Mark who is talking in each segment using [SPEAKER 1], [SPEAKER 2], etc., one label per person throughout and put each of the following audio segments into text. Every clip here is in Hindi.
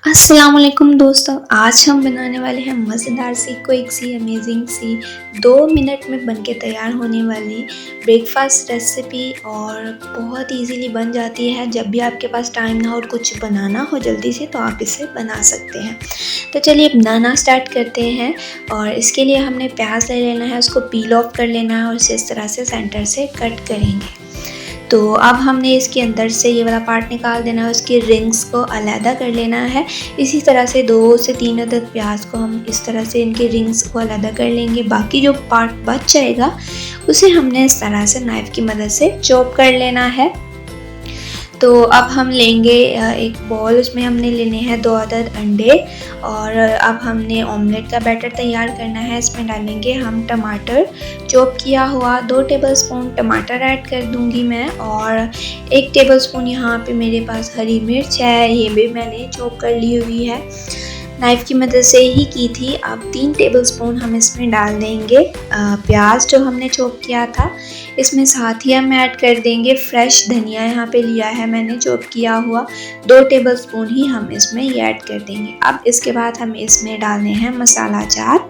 [SPEAKER 1] अस्सलाम वालेकुम दोस्तों, आज हम बनाने वाले हैं मज़ेदार सी, क्विक सी, अमेजिंग सी 2 मिनट में बनके तैयार होने वाली ब्रेकफ़ास्ट रेसिपी और बहुत इजीली बन जाती है। जब भी आपके पास टाइम ना हो और कुछ बनाना हो जल्दी से तो आप इसे बना सकते हैं। तो चलिए बनाना स्टार्ट करते हैं। और इसके लिए हमने प्याज ले लेना है, उसको पील ऑफ कर लेना है और इसे इस तरह से सेंटर से कट करेंगे। तो अब हमने इसके अंदर से ये वाला पार्ट निकाल देना है, उसकी रिंग्स को अलहदा कर लेना है। इसी तरह से 2 से 3 अदद प्याज को हम इस तरह से इनके रिंग्स को अलहदा कर लेंगे। बाकी जो पार्ट बच जाएगा उसे हमने इस तरह से नाइफ़ की मदद से चॉप कर लेना है। तो अब हम लेंगे एक बॉल, उसमें हमने लेने हैं 2 अदद अंडे और अब हमने ऑमलेट का बैटर तैयार करना है। इसमें डालेंगे हम टमाटर, चॉप किया हुआ 2 टेबलस्पून टमाटर ऐड कर दूंगी मैं और 1 टेबलस्पून यहाँ पे मेरे पास हरी मिर्च है, ये भी मैंने चॉप कर ली हुई है, नाइफ़ की मदद से ही की थी। अब 3 टेबलस्पून हम इसमें डाल देंगे प्याज जो हमने चॉप किया था। इसमें साथ ही हम ऐड कर देंगे फ्रेश धनिया, यहाँ पे लिया है मैंने चॉप किया हुआ, 2 टेबलस्पून ही हम इसमें ये ऐड कर देंगे। अब इसके बाद हम इसमें डालने हैं मसाला चाट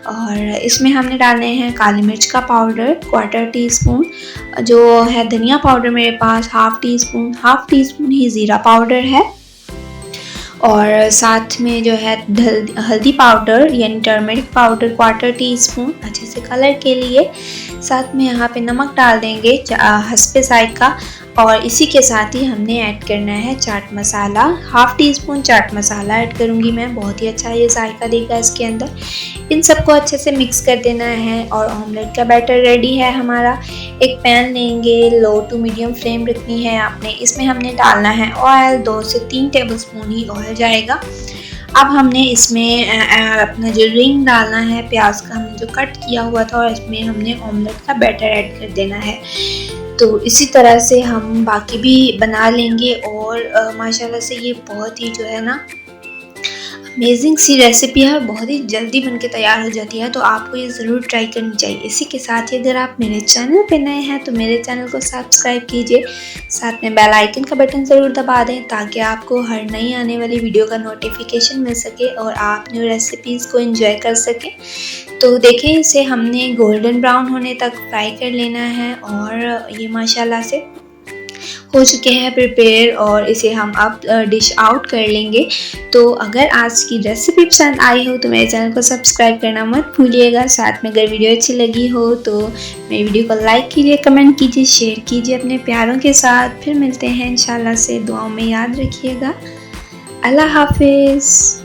[SPEAKER 1] और इसमें हमने डालने हैं काली मिर्च का पाउडर 1/4 टीस्पून, जो है धनिया पाउडर मेरे पास हाफ़ टी स्पून ही ज़ीरा पाउडर है और साथ में जो है हल्दी पाउडर यानी टर्मरिक पाउडर 1/4 टीस्पून अच्छे से कलर के लिए। साथ में यहाँ पे नमक डाल देंगे हस्बे ज़ायक़ा और इसी के साथ ही हमने ऐड करना है chaat masala, half tea spoon chaat masala add करूँगी मैं, बहुत ही अच्छा ये जायका देगा इसके अंदर। इन सबको अच्छे से मिक्स कर देना है और ऑमलेट का बैटर रेडी है हमारा। एक पैन लेंगे, लो टू मीडियम फ्लेम रखनी है आपने, इसमें हमने डालना है ऑयल, 2 से 3 टेबलस्पून ही ऑयल जाएगा। अब हमने इसमें अपना जो रिंग डालना है प्याज का, हमने जो कट किया हुआ था, और इसमें हमने ऑमलेट का बैटर ऐड कर देना है। तो इसी तरह से हम बाकी भी बना लेंगे और माशाल्लाह से ये बहुत ही जो है ना अमेजिंग सी रेसिपी है और बहुत ही जल्दी बनके तैयार हो जाती है, तो आपको ये ज़रूर ट्राई करनी चाहिए। इसी के साथ ही अगर आप मेरे चैनल पे नए हैं तो मेरे चैनल को सब्सक्राइब कीजिए, साथ में बेल आइकन का बटन ज़रूर दबा दें ताकि आपको हर नई आने वाली वीडियो का नोटिफिकेशन मिल सके और आप न्यू रेसिपीज़ को एंजॉय कर सकें। तो देखें, इसे हमने गोल्डन ब्राउन होने तक फ्राई कर लेना है और ये माशाल्लाह से हो चुके हैं प्रिपेयर और इसे हम अब डिश आउट कर लेंगे। तो अगर आज की रेसिपी पसंद आई हो तो मेरे चैनल को सब्सक्राइब करना मत भूलिएगा। साथ में अगर वीडियो अच्छी लगी हो तो मेरी वीडियो को लाइक कीजिए, कमेंट कीजिए, शेयर कीजिए अपने प्यारों के साथ। फिर मिलते हैं इंशाल्लाह से, दुआओं में याद रखिएगा। अल्लाह हाफिज़।